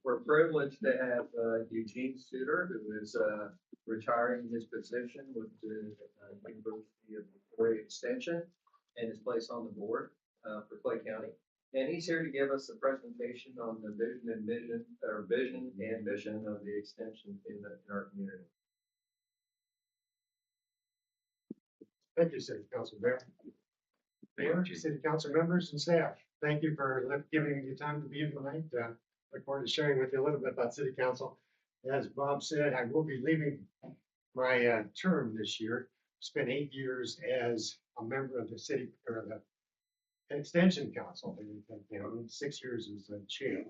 We're privileged to have Eugene Suter, who is retiring his position with the University of Victoria Extension and is placed on the board for Clay County. And he's here to give us a presentation on the vision and mission of the extension in our community. Thank you, City Council Mayor. Mayor, City Council members and staff, thank you for giving me the time to be here tonight. Look forward to sharing with you a little bit about City Council. As Bob said, I will be leaving my term this year. Spent 8 years as a member of the city or the Extension Council in Clay County, 6 years as a chair.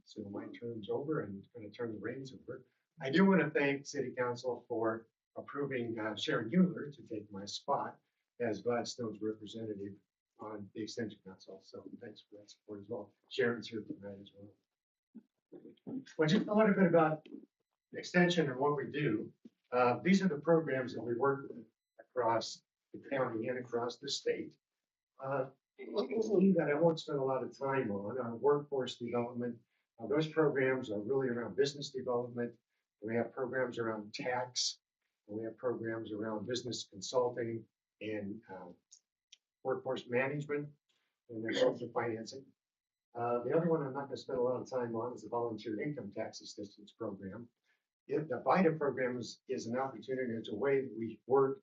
So my term's over and going to turn the reins over. I do want to thank City Council for approving Sharon Mueller to take my spot as Gladstone's representative on the Extension Council. So thanks for that support as well. Sharon's here tonight as well. Well, just a little bit about Extension and what we do. These are the programs that we work with across the county and across the state. That I won't spend a lot of time on, workforce development. Those programs are really around business development. We have programs around tax. We have programs around business consulting and workforce management, and there's also financing. The other one I'm not going to spend a lot of time on is the volunteer income tax assistance program. The VITA program is an opportunity, it's a way that we work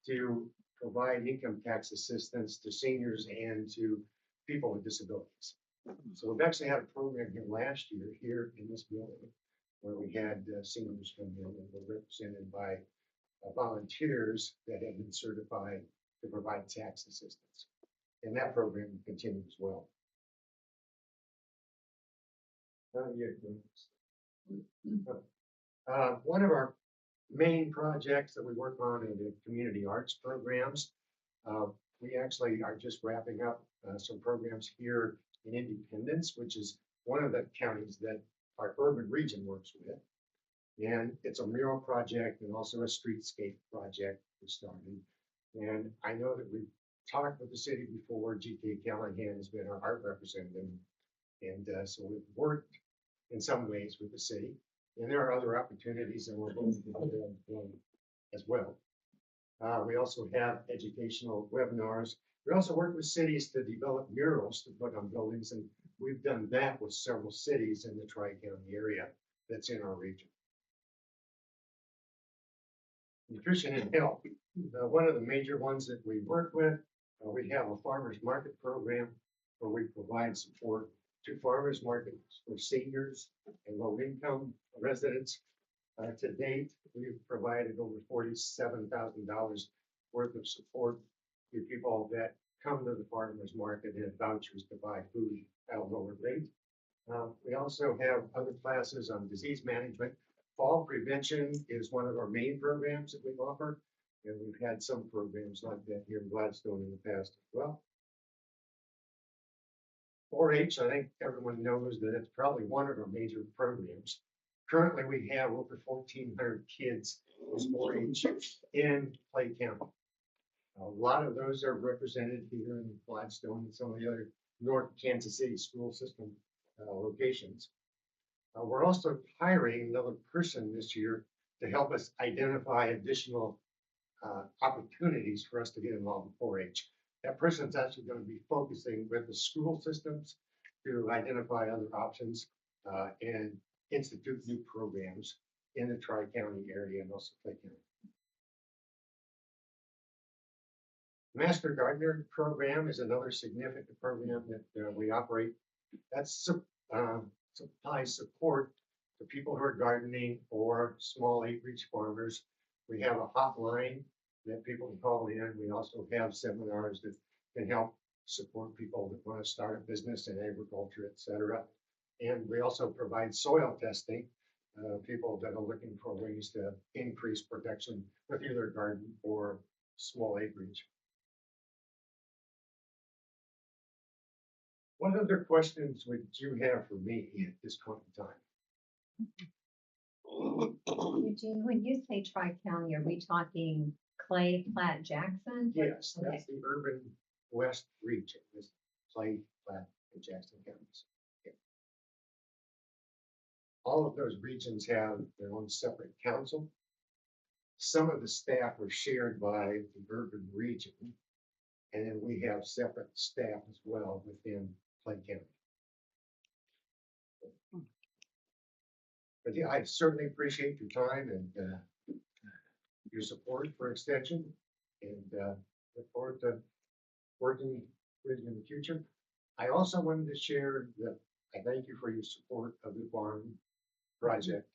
to provide income tax assistance to seniors and to people with disabilities. So we've actually had a program here last year here in this building where we had seniors come in and were represented by volunteers that have been certified to provide tax assistance. And that program continues as well. One of our main projects that we work on in the community arts programs. We actually are just wrapping up some programs here in Independence, which is one of the counties that our urban region works with. And it's a mural project and also a streetscape project we started. And I know that we've talked with the city before. G.K. Callahan has been our art representative. And so we've worked in some ways with the city. And there are other opportunities that we're going to do as well. We also have educational webinars. We also work with cities to develop murals to put on buildings, and we've done that with several cities in the Tri-County area that's in our region. Nutrition and health. One of the major ones that we work with, we have a farmers market program where we provide support to farmers markets for seniors and low-income residents. To date, we've provided over $47,000 worth of support to people that come to the farmers market and vouchers to buy food at a lower rate. We also have other classes on disease management. Fall prevention is one of our main programs that we offer, and we've had some programs like that here in Gladstone in the past as well. 4-H, I think everyone knows that it's probably one of our major programs. Currently, we have over 1,400 kids with 4-H in Clay County. A lot of those are represented here in Gladstone and some of the other North Kansas City school system locations. We're also hiring another person this year to help us identify additional opportunities for us to get involved in 4-H. That person's actually going to be focusing with the school systems to identify other options and institute new programs in the Tri-County area and also Clay County. Master Gardener program is another significant program that we operate. That's supplies support to people who are gardening or small acreage farmers. We have a hotline that people can call in. We also have seminars that can help support people that want to start a business in agriculture, etc. And we also provide soil testing, people that are looking for ways to increase production with either garden or small acreage. What other questions would you have for me at this point in time? Eugene, when you say Tri-County, are we talking Clay, Platte, Jackson? Yes, that's the urban west region, is Clay, Platte, and Jackson counties. all of those regions have their own separate council. Some of the staff are shared by the urban region. And then we have separate staff as well within Clay County. But yeah, I certainly appreciate your time and your support for extension, and look forward to working with you in the future. I also wanted to share that I thank you for your support of the barn project.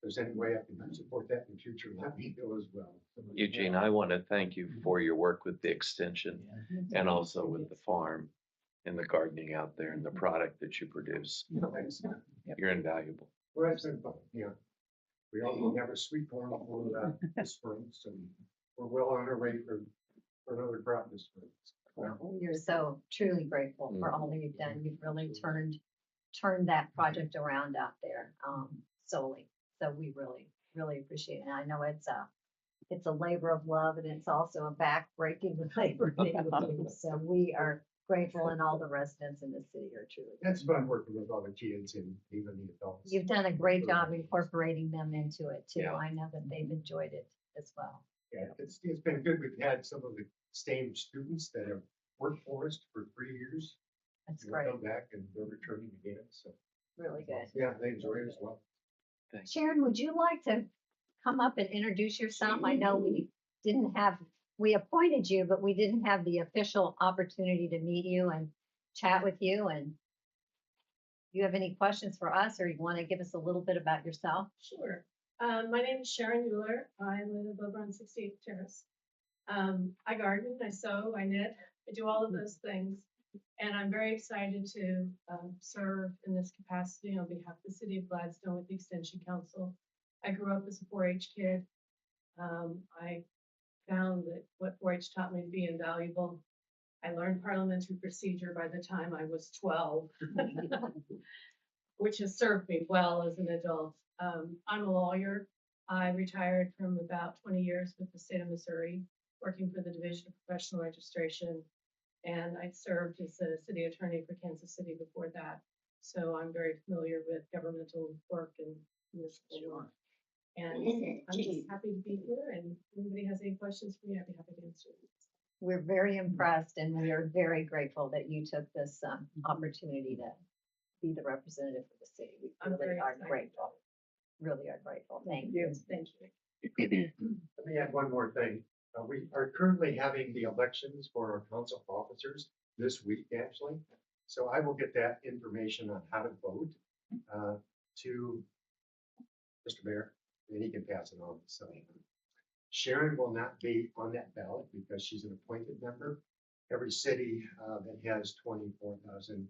If there's any way I can support that in the future, let me know as well. Eugene, I want to thank you for your work with the extension and also with the farm and the gardening out there and the product that you produce. Thanks. You're invaluable. Well, it's been fun, yeah. We also have a sweet corn for the spring, so we're well on our way for another crop this spring. You're so truly grateful for all that you've done. You've really turned that project around out there, solely. So we really appreciate it. And I know it's a labor of love, and it's also a back-breaking labor thing to do. So we are grateful, and all the residents in the city are truly. It's fun working with all the kids and even the adults. You've done a great job incorporating them into it too. Yeah. I know that they've enjoyed it as well. Yeah, it's been good. We've had some of the same students that have worked for us for 3 years. That's They'll great, come back and they're returning again, so. really good. Yeah, they enjoy it as well. Sharon, would you like to come up and introduce yourself? I know we appointed you, but we didn't have the official opportunity to meet you and chat with you. And you have any questions for us, or you want to give us a little bit about yourself? Sure. My name is Sharon Euler. I live over on 68th Terrace. I garden, I sew, I knit, I do all of those things. And I'm very excited to serve in this capacity on behalf of the city of Gladstone with the Extension Council. I grew up as a 4-H kid. I found that what 4-H taught me to be invaluable. I learned parliamentary procedure by the time I was 12, which has served me well as an adult. I'm a lawyer. I retired from about 20 years with the state of Missouri, working for the Division of Professional Registration. And I served as a city attorney for Kansas City before that. So I'm very familiar with governmental work and municipal law. And I'm just happy to be here. And if anybody has any questions for me, I'd be happy to answer. We're very impressed, and we are very grateful that you took this opportunity to be the representative for the city. We I'm really very are excited. grateful. Really are grateful. Thank you. Thank you. Let me add one more thing. We are currently having the elections for our council officers this week, actually. So I will get that information on how to vote to Mr. Mayor, and he can pass it on. So Sharon will not be on that ballot because she's an appointed member. Every city that has 24,000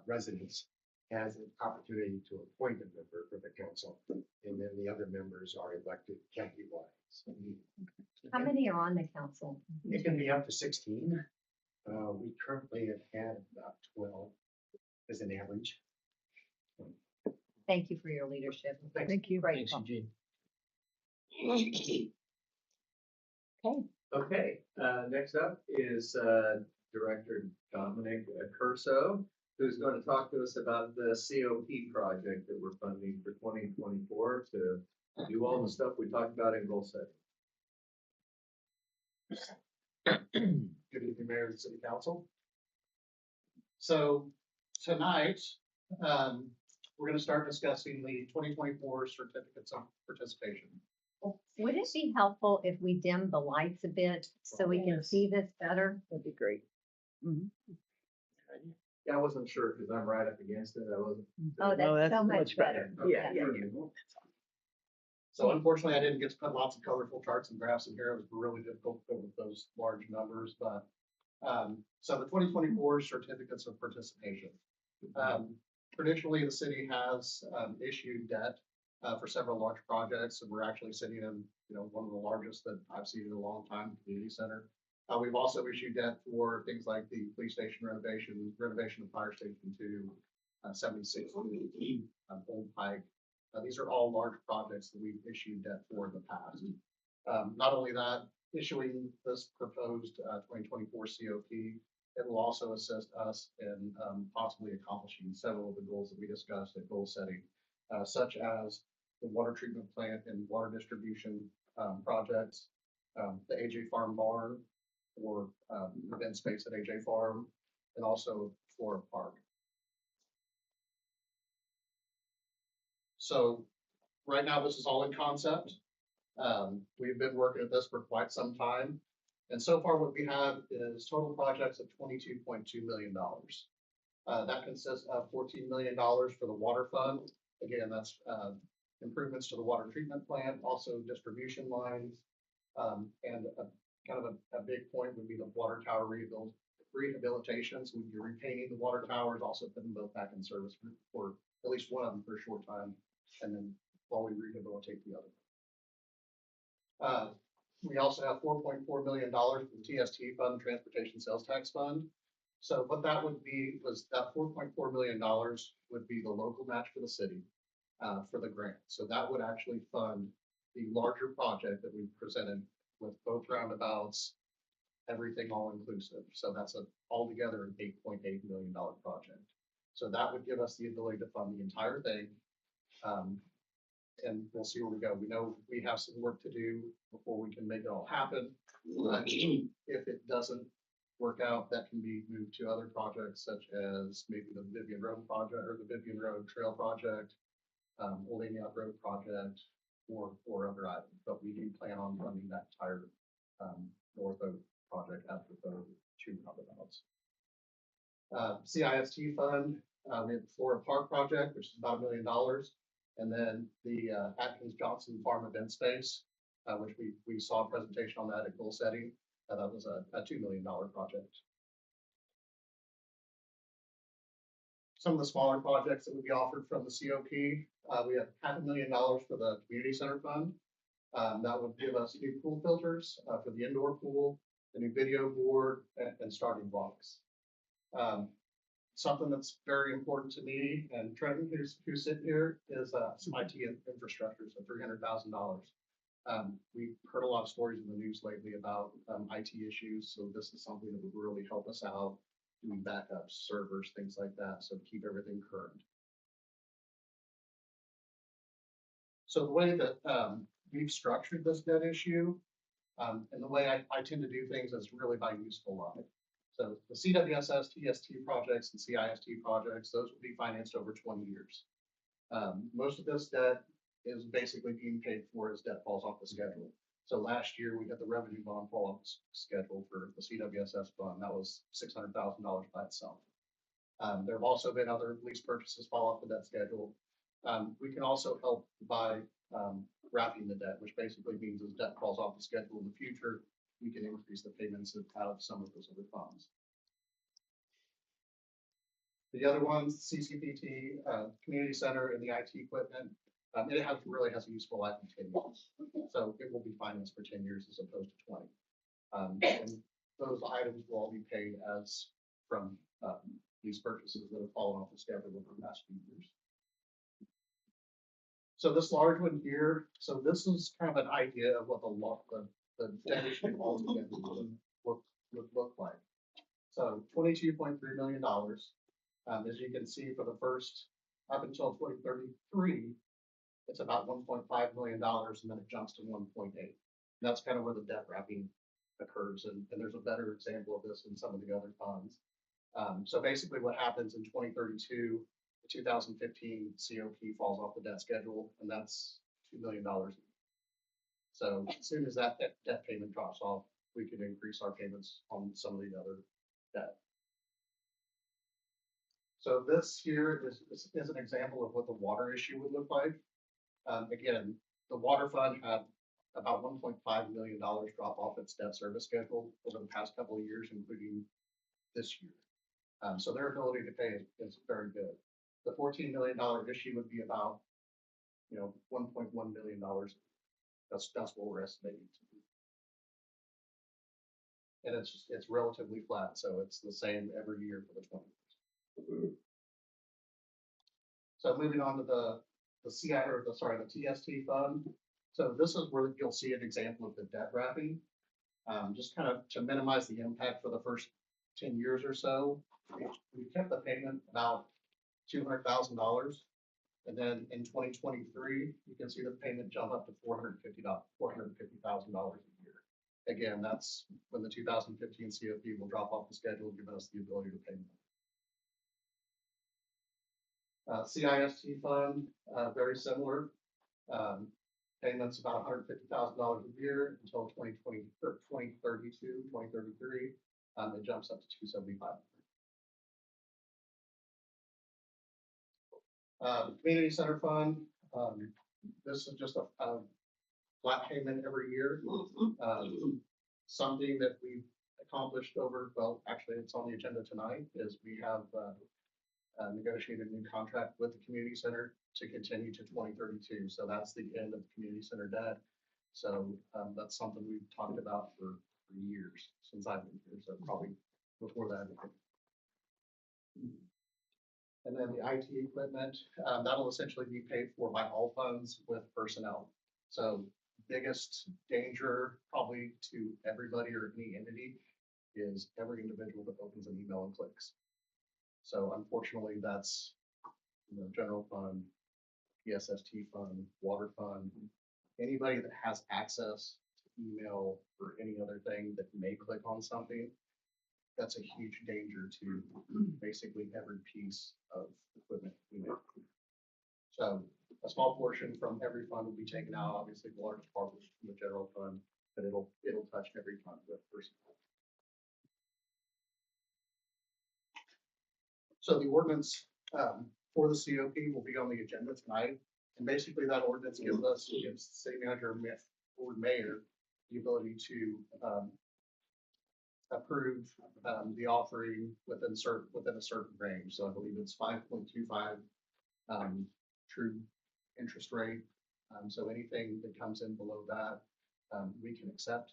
residents has an opportunity to appoint a member for the council, and then the other members are elected county-wide. So How many are on the council? it can be up to 16. We currently have had about 12 as an average. Thank you for your leadership. Thanks. Thank you. Thanks, Grateful. Eugene. Okay. Okay, next up is Director Dominic Curso, who's going to talk to us about the COP project that we're funding for 2024 to do all the stuff we talked about in goal setting. Good evening, Mayor and City Council. So tonight, we're going to start discussing the 2024 certificates of participation. Would it be helpful if we dim the lights a bit so we can see this better? That'd be great. Yeah, I wasn't sure because I'm right up against it. I wasn't. Oh, that's so much better. Yeah, Yeah. So unfortunately, I didn't get to put lots of colorful charts and graphs in here. It was really difficult with those large numbers, but so the 2024 certificates of participation. Traditionally, the city has issued debt for several large projects, and we're actually sitting in, one of the largest that I've seen in a long time, the community center. We've also issued debt for things like the police station renovation of Fire Station 2, 76 Old Pike. These are all large projects that we've issued debt for in the past. Not only that, issuing this proposed 2024 COP, it will also assist us in possibly accomplishing several of the goals that we discussed at goal setting such as the water treatment plant and water distribution, projects, the AJ Farm barn or, event space at AJ Farm, and also Flora Park. So right now, this is all in concept. We've been working at this for quite some time. And so far what we have is total projects of $22.2 million. That consists of $14 million for the water fund. Again, that's, improvements to the water treatment plant, also distribution lines. And kind of a big point would be the water tower rehabilitation. So we'd be repainting the water towers, also putting them both back in service for at least one of them for a short time. And then while we rehabilitate the other. We also have $4.4 million from the TST fund, Transportation Sales Tax Fund. So what that would be was that $4.4 million would be the local match for the city, for the grant. So that would actually fund the larger project that we presented with both roundabouts, everything all inclusive. So that's altogether an $8.8 million project. So that would give us the ability to fund the entire thing. And we'll see where we go. We know we have some work to do before we can make it all happen. If it doesn't work out, that can be moved to other projects such as maybe the Vivian Road project or the Vivian Road Trail project, Old Amiot Road project, or other items. But we do plan on funding that entire North Oak project after the two roundabouts. CIST fund, we have the Flora Park project, which is about $1 million. And then the Atkins Johnson Farm Event Space, which we saw a presentation on that at goal setting. That was a $2 million project. Some of the smaller projects that would be offered from the COP, we have $500,000 for the community center fund. That would give us new pool filters for the indoor pool, the new video board, and starting blocks. Something that's very important to me and Trenton, who's sitting here, is some IT infrastructure, so $300,000. We've heard a lot of stories in the news lately about IT issues, so this is something that would really help us out, doing backups, servers, things like that, so keep everything current. So the way that we've structured this debt issue, and the way I tend to do things is really by useful life. So the CWSS, TST projects and CIST projects, those will be financed over 20 years. Most of this debt is basically being paid for as debt falls off the schedule. So last year we had the revenue bond fall off the schedule for the CWSS fund. That was $600,000 by itself. There have also been other lease purchases fall off the debt schedule. We can also help by wrapping the debt, which basically means as debt falls off the schedule in the future, we can increase the payments out of some of those other funds. The other ones, CCPT, community center, and the IT equipment, it really has a useful life of 10 years. So it will be financed for 10 years as opposed to 20. And those items will all be paid as from these purchases that have fallen off the schedule over the past few years. So this large one here, so this is kind of an idea of what the debt issue altogether would look like. So $22.3 million. As you can see, for the first up until 2033, it's about $1.5 million, and then it jumps to 1.8. That's kind of where the debt wrapping occurs, and there's a better example of this in some of the other funds. So basically, what happens in 2032, the 2015 COP falls off the debt schedule, and that's $2 million. So as soon as that debt payment drops off, we can increase our payments on some of the other debt. So this here is an example of what the water issue would look like. Again, the water fund had about $1.5 million drop off its debt service schedule over the past couple of years, including this year. So their ability to pay is very good. The $14 million issue would be about, $1.1 million. That's what we're estimating to be. And it's relatively flat, so it's the same every year for the 20 years. So moving on to the TST fund. So this is where you'll see an example of the debt wrapping. Just kind of to minimize the impact for the first 10 years or so, we kept the payment about $200,000. And then in 2023, you can see the payment jump up to $450,000 a year. Again, that's when the 2015 COP will drop off the schedule, giving us the ability to pay more. CIST fund, very similar. Payments about $150,000 a year until 2020, 2032, 2033. It jumps up to 275. Community center fund, this is just a flat payment every year. Something that we've accomplished over, well, actually, it's on the agenda tonight, is we have negotiated a new contract with the community center to continue to 2032. So that's the end of the community center debt. So that's something we've talked about for years since I've been here. So probably before that. And then the IT equipment, that'll essentially be paid for by all funds with personnel. So biggest danger probably to everybody or any entity is every individual that opens an email and clicks. So unfortunately, that's, general fund, PSST fund, water fund, anybody that has access to email or any other thing that may click on something, that's a huge danger to basically every piece of equipment we make. So a small portion from every fund will be taken out, obviously the largest part was from the general fund, but it'll touch every fund with personnel. So the ordinance for the COP will be on the agenda tonight. And basically that ordinance gives the city manager or mayor the ability to approve the offering within a certain range. So I believe it's 5.25 true interest rate. So anything that comes in below that, we can accept.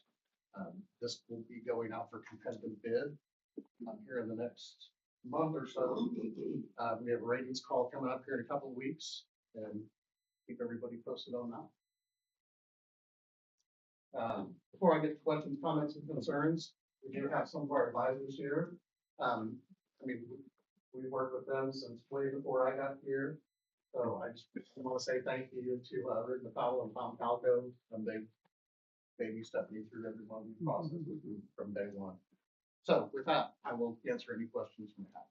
This will be going out for competitive bid here in the next month or so. We have a ratings call coming up here in a couple of weeks, and keep everybody posted on that. Before I get to questions, comments, and concerns, we do have some of our advisors here. We worked with them since way before I got here. So I just want to say thank you to Rick McConnell and Tom Calco. They stepped me through every one of these processes from day one. So with that, I will answer any questions you have.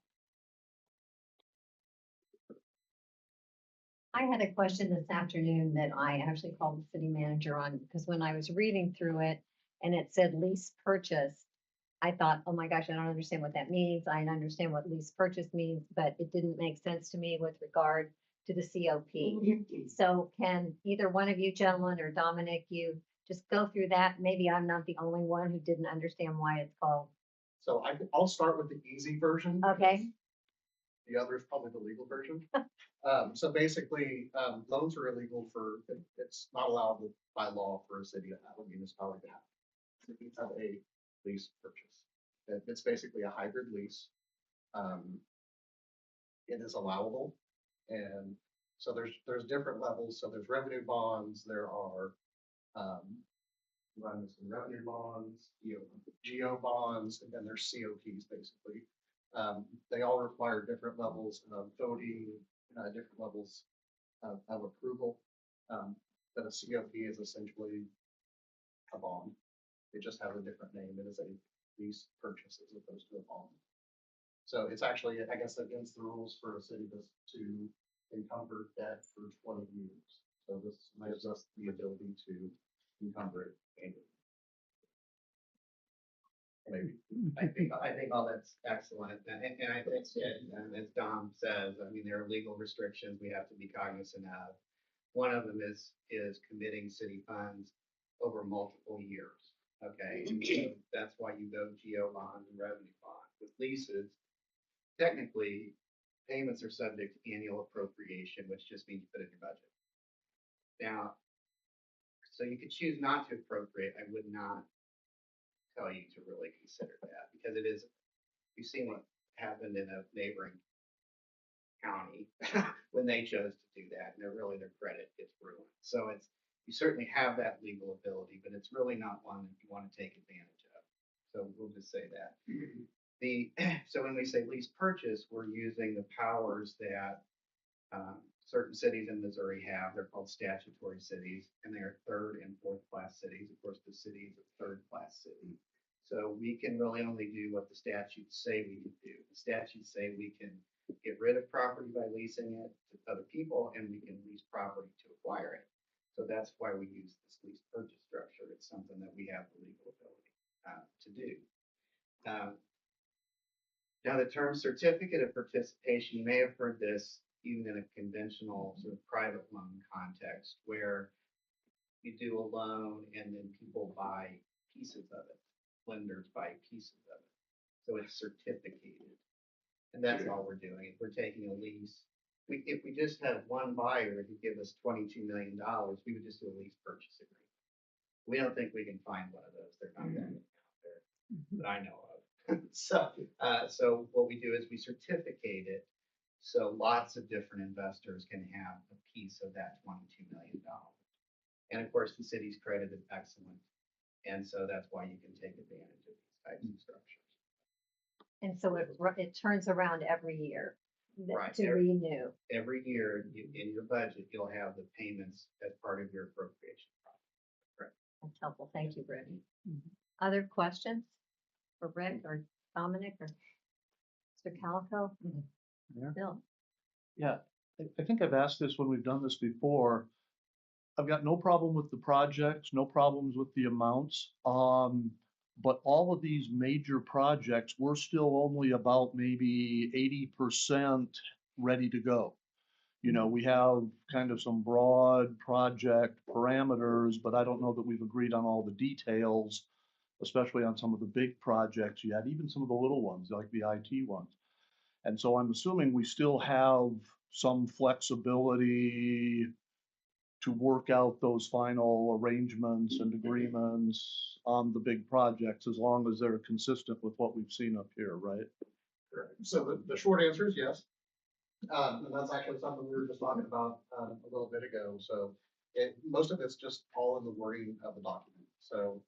I had a question this afternoon that I actually called the city manager on, because when I was reading through it and it said lease purchase, I thought, oh my gosh, I don't understand what that means. I understand what lease purchase means, but it didn't make sense to me with regard to the COP. So can either one of you gentlemen or Dominic, you just go through that? Maybe I'm not the only one who didn't understand why it's called. So I'll start with the easy version. Okay. The other is probably the legal version. So basically, loans are illegal it's not allowed by law for a city to have, a municipality to have. Cities have a lease purchase. It's basically a hybrid lease. It is allowable. And so there's different levels. So there's revenue bonds, there are revenue bonds, geo bonds, and then there's COPs basically. They all require different levels of voting, different levels of approval. But a COP is essentially a bond. It just has a different name. It is a lease purchase as opposed to a bond. So it's actually, I guess, against the rules for a city to encumber debt for 20 years. So this gives us the ability to encumber it annually. Maybe. I think all that's excellent, and I think that, as Dom says, I mean, there are legal restrictions we have to be cognizant of. One of them is committing city funds over multiple years. Okay, and so that's why you go geo bond and revenue bond. With leases, technically, payments are subject to annual appropriation, which just means you put it in your budget. Now, so you could choose not to appropriate. I would not tell you to really consider that, because it is, you've seen what happened in a neighboring county when they chose to do that, and their credit gets ruined. So you certainly have that legal ability, but it's really not one that you want to take advantage of. So we'll just say that. So when we say lease purchase, we're using the powers that certain cities in Missouri have. They're called statutory cities, and they are third and fourth class cities. Of course, the city is a third class city. So we can really only do what the statutes say we can do. The statutes say we can get rid of property by leasing it to other people, and we can lease property to acquire it. So that's why we use this lease purchase structure. It's something that we have the legal ability to do. Now, the term certificate of participation, you may have heard this even in a conventional sort of private loan context where you do a loan and then people buy pieces of it. Lenders buy pieces of it. So it's certificated. And that's all we're doing. If we're taking a lease, if we just had one buyer who give us $22 million, we would just do a lease purchase agreement. We don't think we can find one of those. They're not that many out there that I know of. So what we do is we certificate it so lots of different investors can have a piece of that $22 million. And of course, the city's credit is excellent. And so that's why you can take advantage of these types of structures. And so it turns around every year Right. to renew. Every year in your budget, you'll have the payments as part of your appropriation process. That's helpful. Thank you, Brittany. Other questions for Rick or Dominic or Mr. Calico? Yeah. Bill? Yeah, I think I've asked this when we've done this before. I've got no problem with the projects, no problems with the amounts. But all of these major projects, we're still only about maybe 80% ready to go. You know, we have kind of some broad project parameters, but I don't know that we've agreed on all the details, especially on some of the big projects yet, even some of the little ones, like the IT ones. And so I'm assuming we still have some flexibility to work out those final arrangements and agreements on the big projects, as long as they're consistent with what we've seen up here, right? Correct. So the short answer is yes. And that's actually something we were just talking about a little bit ago. So most of it's just all in the wording of the document. So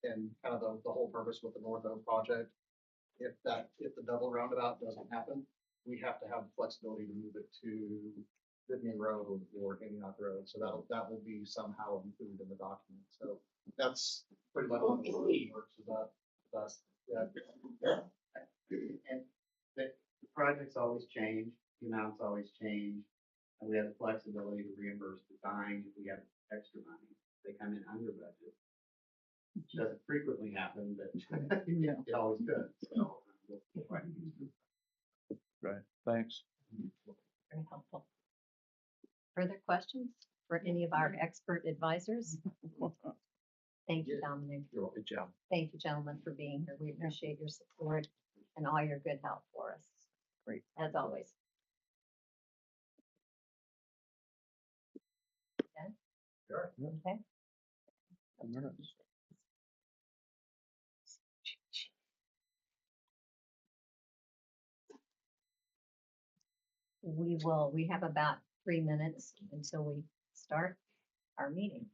and kind of the whole purpose with the North Oak project, if the double roundabout doesn't happen, we have to have the flexibility to move it to Whitney Road or Antioch Road. So that will be somehow included in the document. So that's pretty much how it works. Is that's yeah. And the projects always change, the amounts always change. And we have the flexibility to reimburse the time if we have extra money. They come in under budget. Which doesn't frequently happen, but it always could. So we'll try to use it. Right, thanks. Very helpful. Further questions for any of our expert advisors? Thank you, Dominic. Good job. Thank you, gentlemen, for being here. We appreciate your support and all your good help for us. Great. As always. Okay? Sure. Okay. Minutes. We have about 3 minutes until we start our meeting.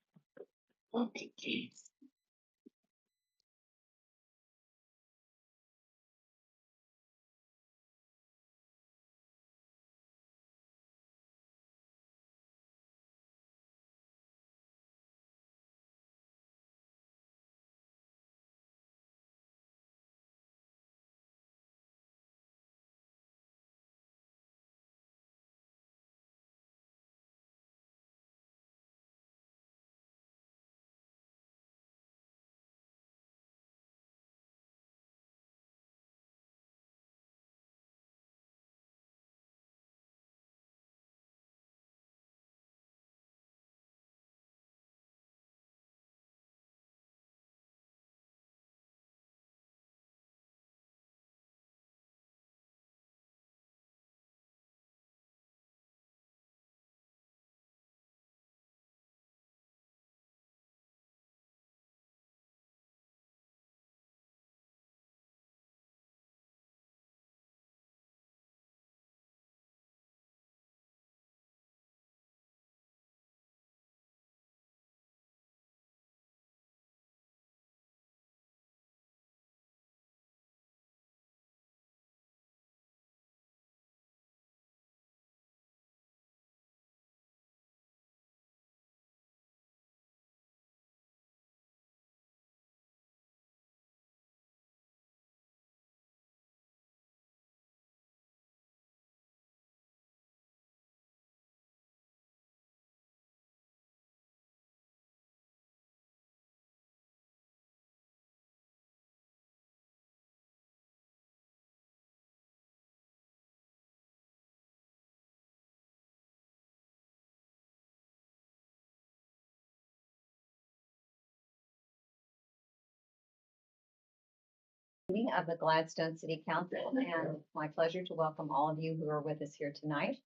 meeting of the Gladstone City Council, and it's my pleasure to welcome all of you who are with us here tonight.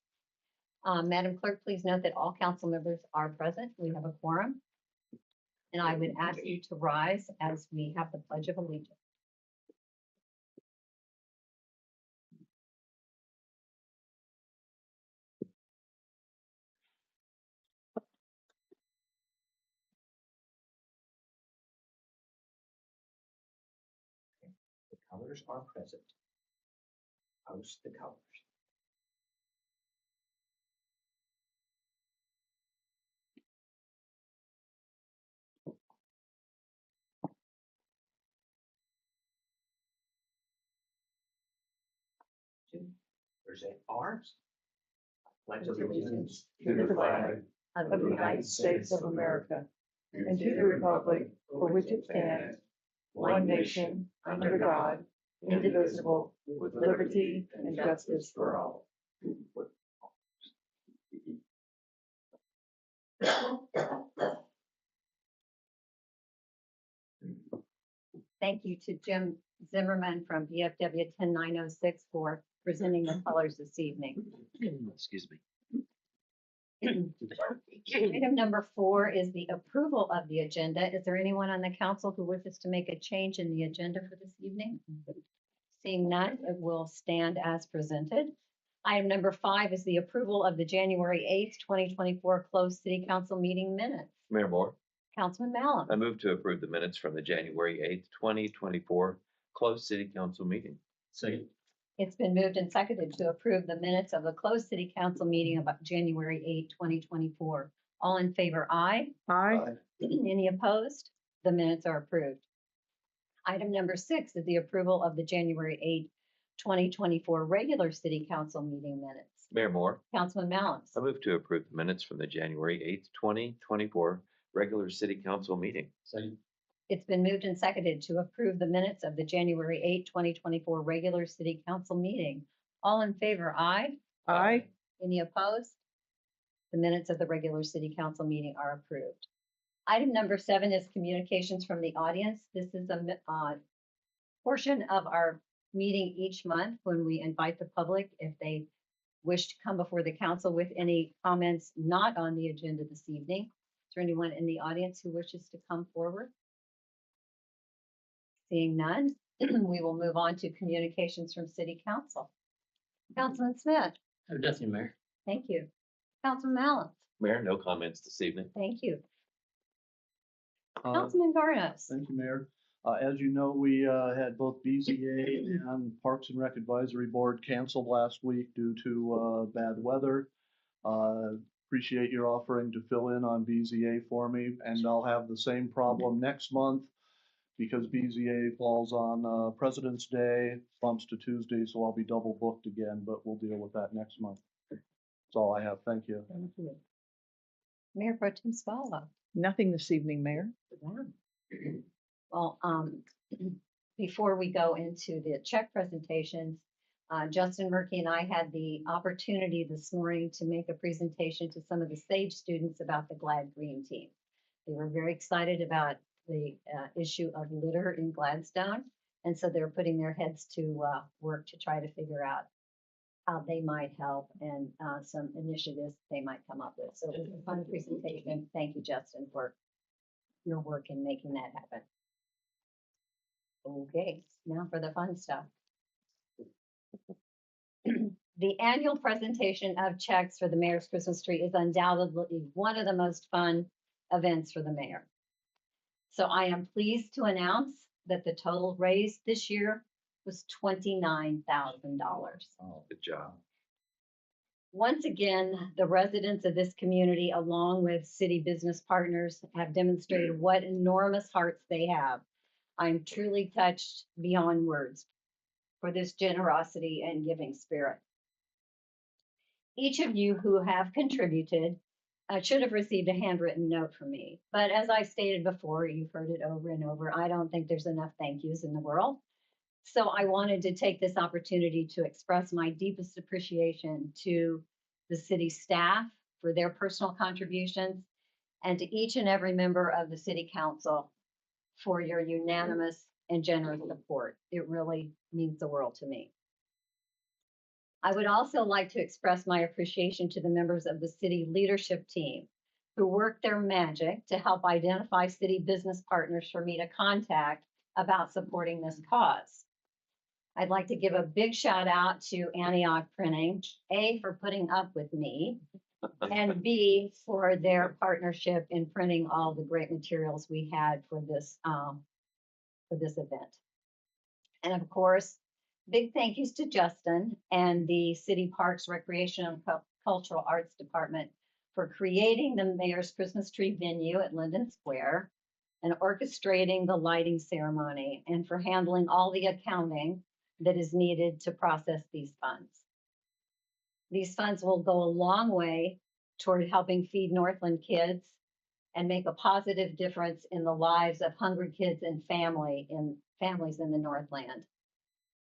Madam Clerk, please note that all council members are present. We have a quorum. And I would ask you to rise as we have the Pledge of Allegiance. The colors are present. Post the colors. Present arms. Pledge of allegiance to the flag of of the United States of America and to the republic for which it stands, one nation, under God, indivisible, with liberty and justice for all. Thank you to Jim Zimmerman from BFW 10906 for presenting the colors this evening. Excuse me. Item number 4 is the approval of the agenda. Is there anyone on the council who wishes to make a change in the agenda for this evening? Seeing none, it will stand as presented. Item number 5 is the approval of the January 8th, 2024 closed city council meeting minutes. Mayor Moore, Councilman Mallon. I move to approve the minutes from the January 8th, 2024 closed city council meeting. Second. It's been moved and seconded to approve the minutes of the closed city council meeting of January 8, 2024. All in favor, aye. Aye. Any opposed? The minutes are approved. Item number 6 is the approval of the January 8, 2024 regular city council meeting minutes. Mayor Moore, Councilman Mallon. I move to approve the minutes from the January 8th, 2024 regular city council meeting. Second. It's been moved and seconded to approve the minutes of the January 8, 2024 regular city council meeting. All in favor, aye. Aye. Any opposed? The minutes of the regular city council meeting are approved. Item number 7 is communications from the audience. This is a portion of our meeting each month when we invite the public if they wish to come before the council with any comments not on the agenda this evening. Is there anyone in the audience who wishes to come forward? Seeing none, we will move on to communications from city council. Councilman Smith. Nothing, Mayor. Thank you. Councilman Mallon. Mayor, no comments this evening. Thank you. Uh, Councilman Garnos. Thank you, Mayor. As you know, we had both BZA and Parks and Rec Advisory Board canceled last week due to bad weather. Appreciate your offering to fill in on BZA for me, and I'll have the same problem next month because BZA falls on President's Day, bumps to Tuesday, so I'll be double booked again, but we'll deal with that next month. That's all I have. Thank you. Thank you. Mayor Pro Tem Spala. Nothing this evening, Mayor. Well, before we go into the check presentations, Justin Murky and I had the opportunity this morning to make a presentation to some of the Sage students about the Glad Green Team. They were very excited about the issue of litter in Gladstone, and so they're putting their heads to work to try to figure out how they might help and some initiatives they might come up with. So it was a fun presentation. Thank you, Justin, for your work in making that happen. Okay, now for the fun stuff. The annual presentation of checks for the mayor's Christmas tree is undoubtedly one of the most fun events for the mayor. So I am pleased to announce that the total raised this year was $29,000. Good job. Once again, the residents of this community, along with city business partners, have demonstrated what enormous hearts they have. I'm truly touched beyond words for this generosity and giving spirit. Each of you who have contributed should have received a handwritten note from me. But as I stated before, you've heard it over and over, I don't think there's enough thank yous in the world. So I wanted to take this opportunity to express my deepest appreciation to the city staff for their personal contributions and to each and every member of the city council for your unanimous and generous support. It really means the world to me. I would also like to express my appreciation to the members of the city leadership team who worked their magic to help identify city business partners for me to contact about supporting this cause. I'd like to give a big shout out to Antioch Printing, A, for putting up with me, and B, for their partnership in printing all the great materials we had for this event. And of course, big thank yous to Justin and the City Parks Recreation and Cultural Arts Department for creating the mayor's Christmas tree venue at Linden Square and orchestrating the lighting ceremony and for handling all the accounting that is needed to process these funds. These funds will go a long way toward helping feed Northland kids and make a positive difference in the lives of hungry kids and families in the Northland.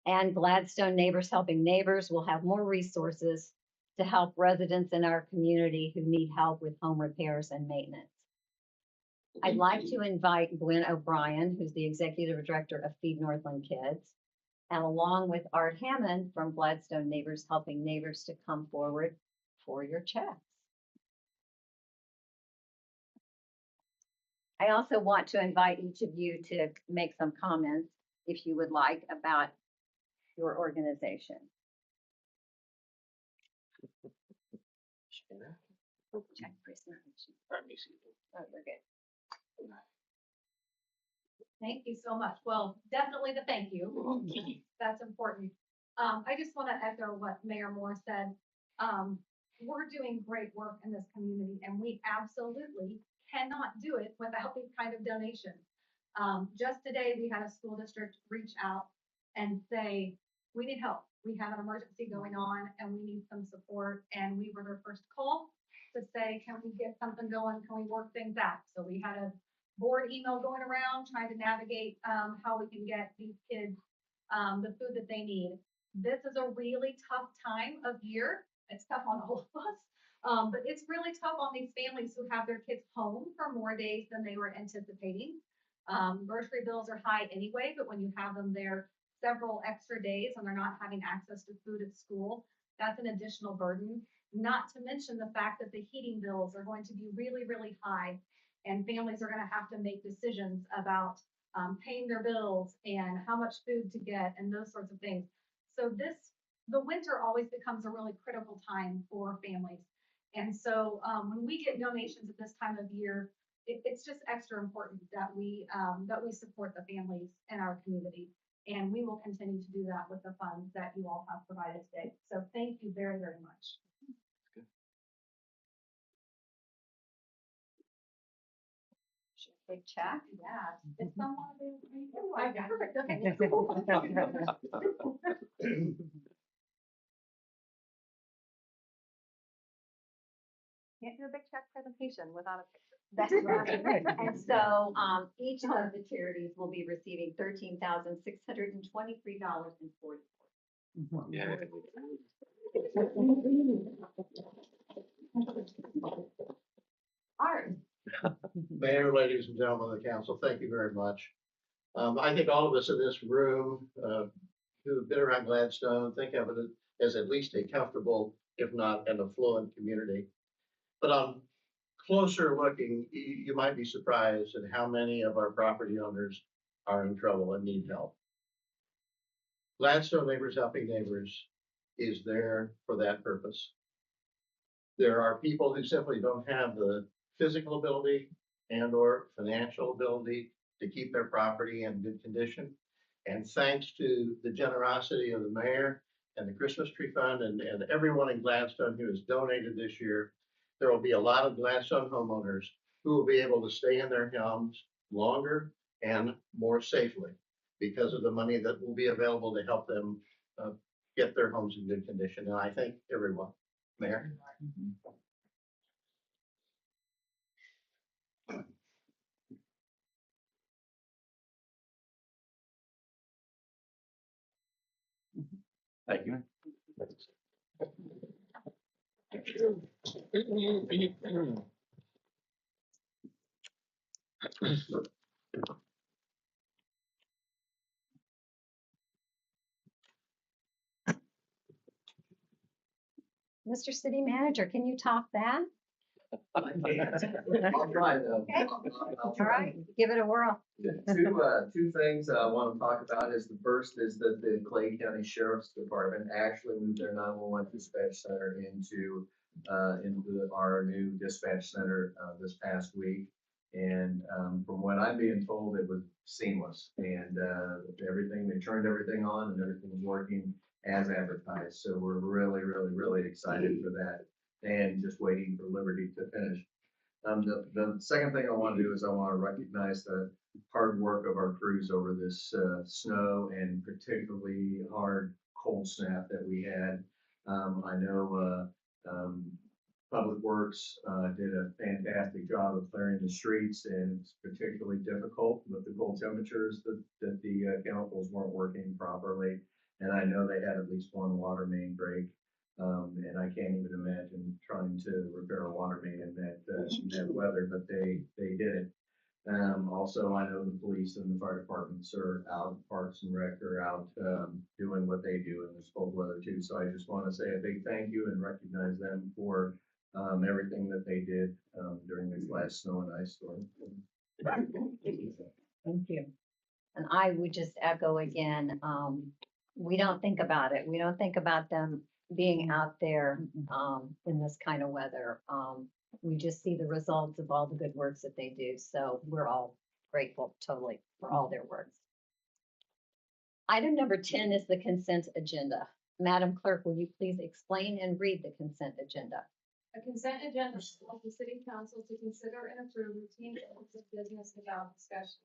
And Gladstone Neighbors Helping Neighbors will have more resources to help residents in our community who need help with home repairs and maintenance. I'd like to invite Gwen O'Brien, who's the Executive Director of Feed Northland Kids, and along with Art Hammond from Gladstone Neighbors Helping Neighbors to come forward for your checks. I also want to invite each of you to make some comments, if you would like, about your organization. Check presentation. Oh, you're good. Thank you so much. Well, definitely the thank you. That's important. I just want to echo what Mayor Moore said. We're doing great work in this community and we absolutely cannot do it without these kind of donations. Just today, we had a school district reach out and say, we need help. We have an emergency going on and we need some support. And we were their first call to say, can we get something going? Can we work things out? So we had a board email going around trying to navigate how we can get these kids the food that they need. This is a really tough time of year. It's tough on all of us, but it's really tough on these families who have their kids home for more days than they were anticipating. Grocery bills are high anyway, but when you have them there several extra days and they're not having access to food at school, that's an additional burden. Not to mention the fact that the heating bills are going to be really, really high and families are going to have to make decisions about paying their bills and how much food to get and those sorts of things. So the winter always becomes a really critical time for families. And so when we get donations at this time of year, it's just extra important that we support the families in our community. And we will continue to do that with the funds that you all have provided today. So thank you very, very much. Big check. Yeah. It's someone perfect. Okay. Can't do a big check presentation without a picture. That's right. And so each of the charities will be receiving $13,623.44. Yeah. Art. Mayor, ladies and gentlemen of the council, thank you very much. I think all of us in this room who have been around Gladstone think of it as at least a comfortable, if not an affluent community. But on closer looking, you might be surprised at how many of our property owners are in trouble and need help. Gladstone Neighbors Helping Neighbors is there for that purpose. There are people who simply don't have the physical ability and or financial ability to keep their property in good condition. And thanks to the generosity of the mayor and the Christmas Tree Fund and everyone in Gladstone who has donated this year, there will be a lot of Gladstone homeowners who will be able to stay in their homes longer and more safely because of the money that will be available to help them get their homes in good condition. And I thank everyone. Mayor. Thank you. Mr. City Manager, can you top that? I can't. I'll try though. I'll All try. right, give it a whirl. Two things I want to talk about is the first is that the Clay County Sheriff's Department actually moved their 911 dispatch center into our new dispatch center, this past week. And, from what I'm being told, it was seamless and, they turned everything on and everything was working as advertised. So we're really, really, really excited for that and just waiting for Liberty to finish. The second thing I want to do is I want to recognize the hard work of our crews over this snow and particularly hard cold snap that we had. I know Public Works did a fantastic job of clearing the streets, and it's particularly difficult with the cold temperatures that the chemicals weren't working properly. And I know they had at least one water main break. And I can't even imagine trying to repair a water main in that weather, but they did it. Also, I know the police and the fire departments are out, Parks and Rec are out, doing what they do in this cold weather too. So I just want to say a big thank you and recognize them for, everything that they did, during this last snow and ice storm. Thank you. And I would just echo again, we don't think about it. We don't think about them being out there, in this kind of weather. We just see the results of all the good works that they do. So we're all grateful totally for all their work. Item number 10 is the consent agenda. Madam Clerk, will you please explain and read the consent agenda? A consent agenda allows the city council to consider and approve routine items of business without discussion.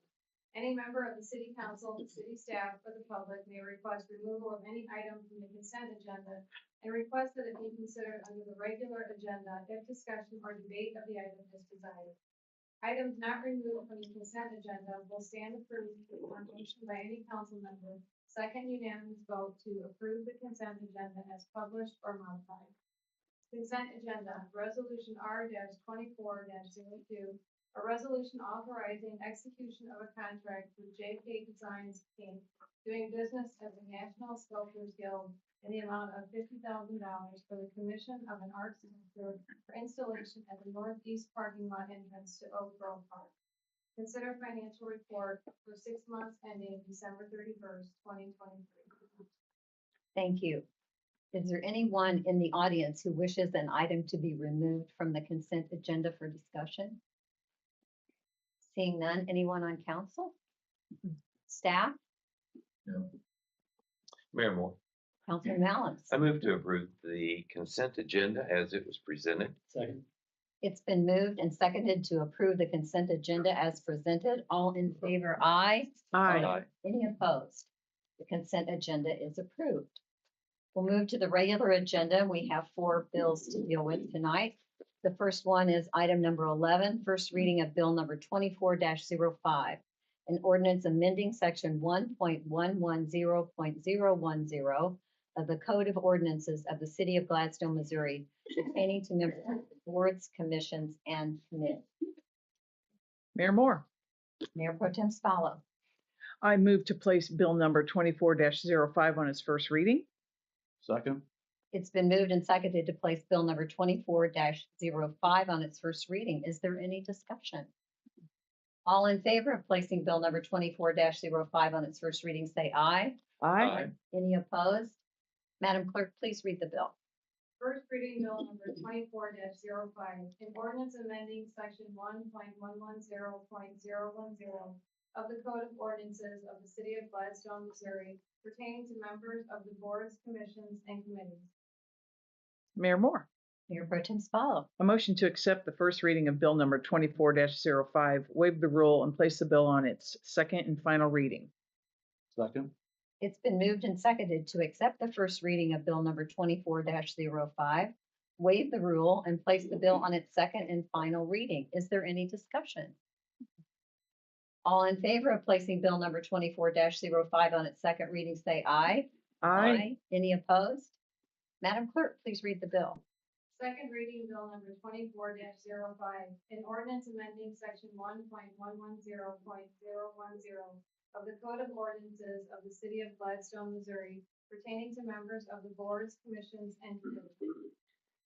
Any member of the city council, the city staff, or the public may request removal of any item from the consent agenda and request that it be considered under the regular agenda if discussion or debate of the item is desired. Items not removed from the consent agenda will stand approved on motion by any council member, second unanimous vote to approve the consent agenda as published or modified. Consent agenda, resolution R-24-02, a resolution authorizing execution of a contract with JK Designs Inc., doing business as the National Sculptors Guild in the amount of $50,000 for the commission of an art sculpture for installation at the northeast parking lot entrance to Oak Grove Park. Consider financial report for 6 months ending December 31st, 2023. Thank you. Is there anyone in the audience who wishes an item to be removed from the consent agenda for discussion? Seeing none, anyone on council? Staff? No. Mayor Moore, Councilman Mallon? I move to approve the consent agenda as it was presented. Second. It's been moved and seconded to approve the consent agenda as presented. All in favor, aye. Aye. Any opposed? The consent agenda is approved. We'll move to the regular agenda. We have 4 bills to deal with tonight. The first one is item number 11, first reading of bill number 24-05, an ordinance amending section 1.110.010 of the Code of Ordinances of the City of Gladstone, Missouri, pertaining to members of the boards, commissions, and committees. Mayor Moore, Mayor Pro Tem Spallo. I move to place bill number 24-05 on its first reading. Second. It's been moved and seconded to place bill number 24-05 on its first reading. Is there any discussion? All in favor of placing bill number 24-05 on its first reading, say aye. Aye. Any opposed? Madam Clerk, please read the bill. First reading bill number 24-05, an ordinance amending section 1.110.010 of the Code of Ordinances of the City of Gladstone, Missouri, pertaining to members of the boards, commissions, and committees. Mayor Moore, Mayor Pro Tem Spallo. a motion to accept the first reading of bill number 24-05, waive the rule, and place the bill on its second and final reading. Second. It's been moved and seconded to accept the first reading of bill number 24-05, waive the rule, and place the bill on its second and final reading. Is there any discussion? All in favor of placing bill number 24-05 on its second reading, say aye. Aye. Any opposed? Madam Clerk, please read the bill. Second reading bill number 24-05, an ordinance amending section 1.110.010 of the Code of Ordinances of the City of Gladstone, Missouri, pertaining to members of the boards, commissions, and committees.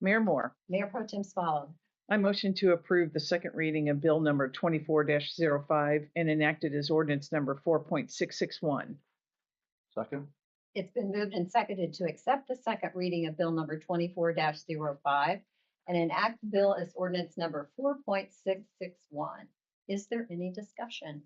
Mayor Moore. Mayor Pro Tem Swallow. I motion to approve the second reading of Bill number 24-05 and enacted as ordinance number 4.661. Second. It's been moved and seconded to accept the second reading of Bill number 24-05 and enact the bill as ordinance number 4.661. Is there any discussion?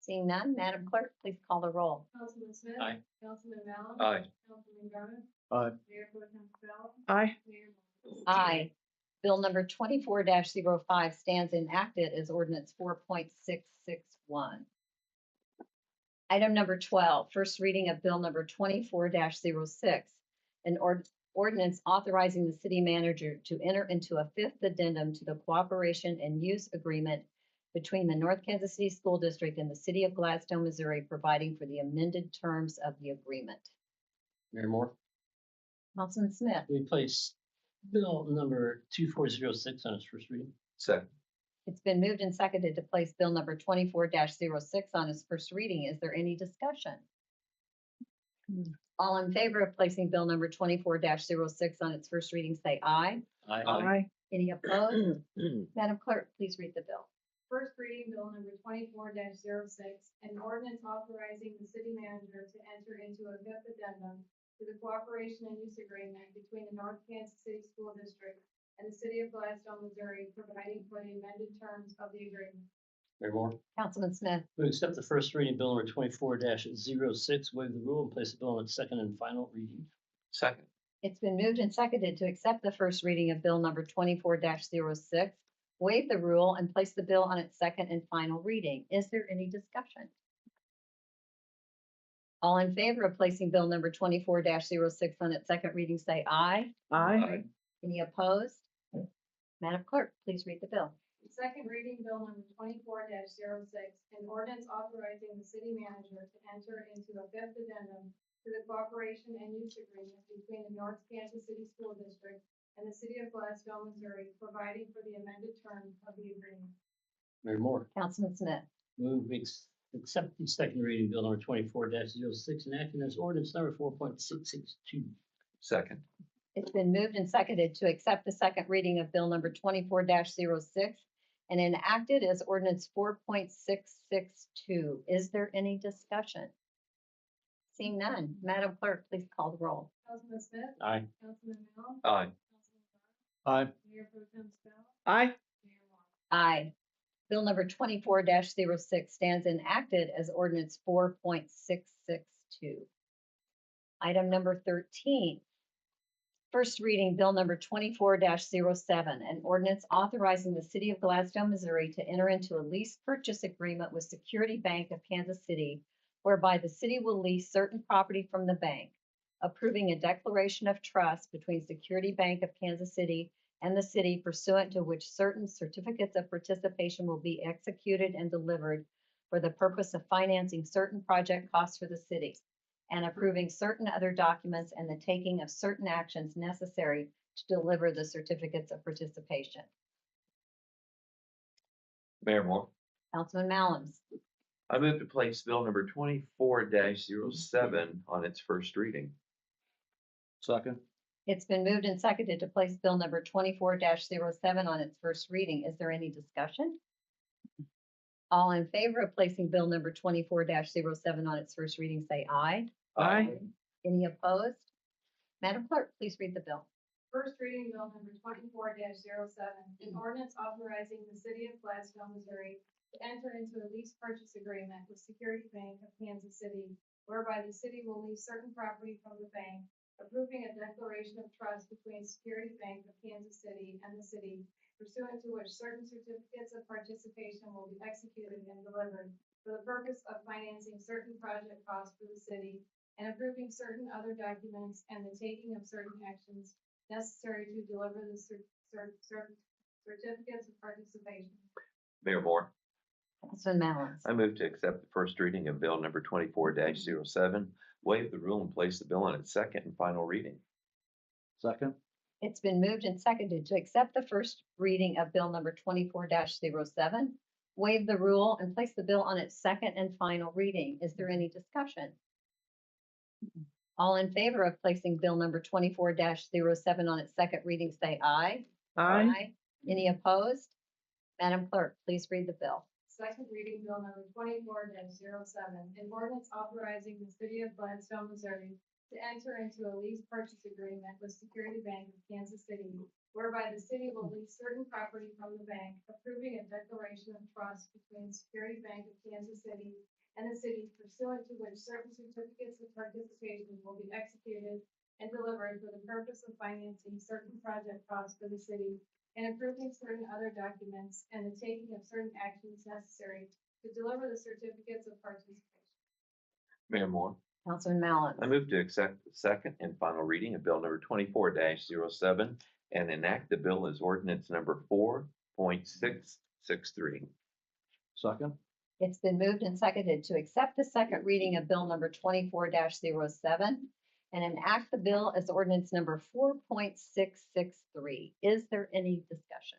Seeing none, Madam Clerk, please call the roll. Councilman Smith. Aye. Councilman Mallon. Aye. Councilman Garden. Aye. Mayor Pro Tem Bell. Aye. Mayor Moore. Aye. Bill number 24-05 stands enacted as ordinance 4.661. Item number 12, first reading of Bill number 24-06, an ordinance authorizing the city manager to enter into a fifth addendum to the cooperation and use agreement between the North Kansas City School District and the city of Gladstone, Missouri, providing for the amended terms of the agreement. Mayor Moore, Councilman Smith. we place bill number 2406 on its first reading. Second. It's been moved and seconded to place bill number 24-06 on its first reading. Is there any discussion? All in favor of placing bill number 24-06 on its first reading, say aye. Aye. Any opposed? Madam Clerk, please read the bill. First reading bill number 24-06, an ordinance authorizing the city manager to enter into a fifth addendum to the cooperation and use agreement between the North Kansas City School District and the city of Gladstone, Missouri, providing for the amended terms of the agreement. Mayor Moore, Councilman Smith. we accept the first reading bill number 24-06, waive the rule and place the bill on its second and final reading. Second. It's been moved and seconded to accept the first reading of bill number 24-06, waive the rule, and place the bill on its second and final reading. Is there any discussion? All in favor of placing bill number 24-06 on its second reading, say aye. Aye. Any opposed? Madam Clerk, please read the bill. Second reading bill number 24-06, an ordinance authorizing the city manager to enter into a fifth addendum to the cooperation and use agreement between the North Kansas City School District and the city of Gladstone, Missouri, providing for the amended terms of the agreement. Mayor Moore, Councilman Smith. move we accept the second reading bill number 24-06, enacting as ordinance number 4.662. Second. It's been moved and seconded to accept the second reading of bill number 24-06 and enacted as ordinance 4.662. Is there any discussion? Seeing none, Madam Clerk, please call the roll. Councilman Smith. Aye. Councilman Mallon. Aye. Councilman Garden. Aye. Mayor Pro Tem Bell. Aye. Mayor Moore. Aye. Bill number 24-06 stands enacted as ordinance 4.662. Item number 13. First reading bill number 24-07, an ordinance authorizing the city of Gladstone, Missouri to enter into a lease purchase agreement with Security Bank of Kansas City, whereby the city will lease certain property from the bank, approving a declaration of trust between Security Bank of Kansas City and the city, pursuant to which certain certificates of participation will be executed and delivered for the purpose of financing certain project costs for the city, and approving certain other documents and the taking of certain actions necessary to deliver the certificates of participation. Mayor Moore, Councilman Mallons. I move to place bill number 24-07 on its first reading. Second. It's been moved and seconded to place bill number 24-07 on its first reading. Is there any discussion? All in favor of placing bill number 24-07 on its first reading, say aye. Aye. Any opposed? Madam Clerk, please read the bill. First reading bill number 24-07, an ordinance authorizing the city of Gladstone, Missouri to enter into a lease purchase agreement with Security Bank of Kansas City, whereby the city will lease certain property from the bank, approving a declaration of trust between Security Bank of Kansas City and the city, pursuant to which certain certificates of participation will be executed and delivered for the purpose of financing certain project costs for the city, and approving certain other documents and the taking of certain actions necessary to deliver the certificates of participation. Mayor Moore, Councilman Mallons. I move to accept the first reading of bill number 24-07, waive the rule and place the bill on its second and final reading. Second. It's been moved and seconded to accept the first reading of bill number 24-07, waive the rule, and place the bill on its second and final reading. Is there any discussion? All in favor of placing bill number 24-07 on its second reading, say aye. Any opposed? Madam Clerk, please read the bill. Second reading bill number 24-07, an ordinance authorizing the city of Gladstone, Missouri to enter into a lease purchase agreement with Security Bank of Kansas City, whereby the city will lease certain property from the bank, approving a declaration of trust between Security Bank of Kansas City and the city, pursuant to which certain certificates of participation will be executed and delivered for the purpose of financing certain project costs for the city and approving certain other documents and the taking of certain actions necessary to deliver the certificates of participation. Mayor Moore, Councilman Mallon. I move to accept the second and final reading of bill number 24-07 and enact the bill as ordinance number 4.663. Second. It's been moved and seconded to accept the second reading of bill number 24-07 and enact the bill as ordinance number 4.663. Is there any discussion?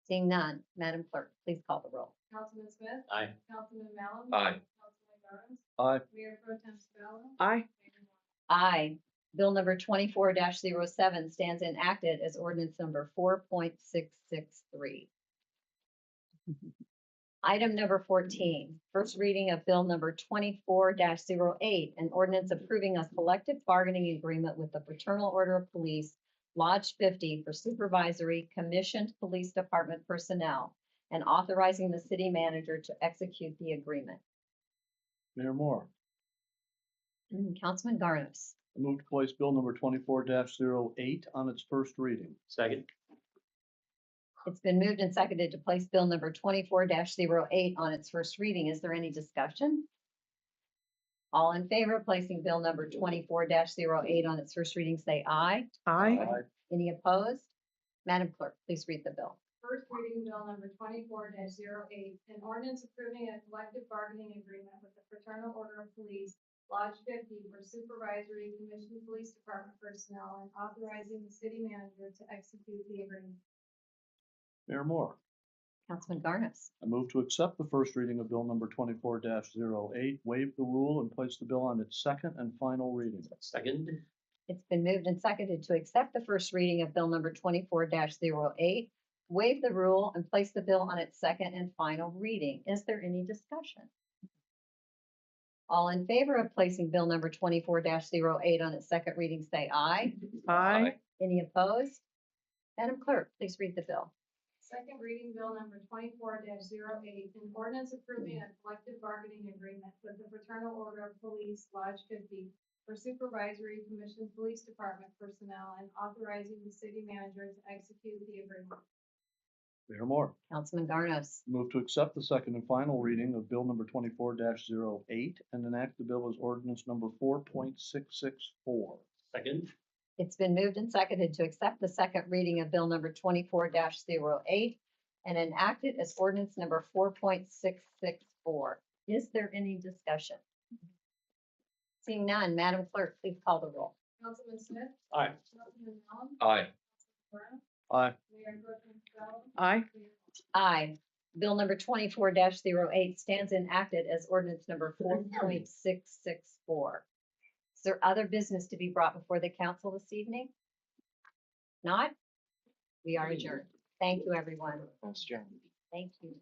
Seeing none, Madam Clerk, please call the roll. Councilman Smith. Aye. Councilman Mallon. Aye. Councilman Garland. Aye. Mayor Pro Tem Segola. Aye. Mayor Moore. Aye. Bill number 24-07 stands enacted as ordinance number 4.663. Item number 14, first reading of bill number 24-08, an ordinance approving a collective bargaining agreement with the Fraternal Order of Police, Lodge 50 for supervisory commissioned police department personnel and authorizing the city manager to execute the agreement. Mayor Moore, Councilman Garnis. I move to place bill number 24-08 on its first reading. Second. It's been moved and seconded to place bill number 24-08 on its first reading. Is there any discussion? All in favor of placing bill number 24-08 on its first reading, say aye. Any opposed? Madam Clerk, please read the bill. First reading bill number 24-08, an ordinance approving a collective bargaining agreement with the Fraternal Order of Police, Lodge 50 for supervisory commissioned police department personnel and authorizing the city manager to execute the agreement. Mayor Moore, Councilman Garnis. I move to accept the first reading of bill number 24-08, waive the rule, and place the bill on its second and final reading. Second. It's been moved and seconded to accept the first reading of bill number 24-08, waive the rule, and place the bill on its second and final reading. Is there any discussion? All in favor of placing bill number 24-08 on its second reading, say aye. Any opposed? Madam Clerk, please read the bill. Second reading bill number 24-08, an ordinance approving a collective bargaining agreement with the Fraternal Order of Police, Lodge 50 for supervisory commissioned police department personnel and authorizing the city manager to execute the agreement. Mayor Moore, Councilman Garnos. move to accept the second and final reading of bill number 24-08 and enact the bill as ordinance number 4.664. Second. It's been moved and seconded to accept the second reading of bill number 24-08 and enact it as ordinance number 4.664. Is there any discussion? Seeing none, Madam Clerk, please call the roll. Councilman Smith. Aye. Councilman Mallon. Aye. Councilman Aye. Mayor Pro Tem Segola. Aye. Mayor Moore. Aye. Bill number 24-08 stands enacted as ordinance number 4.664. Is there other business to be brought before the council this evening? Not? We are adjourned. Thank you, everyone. Thanks, Jen. Thank you.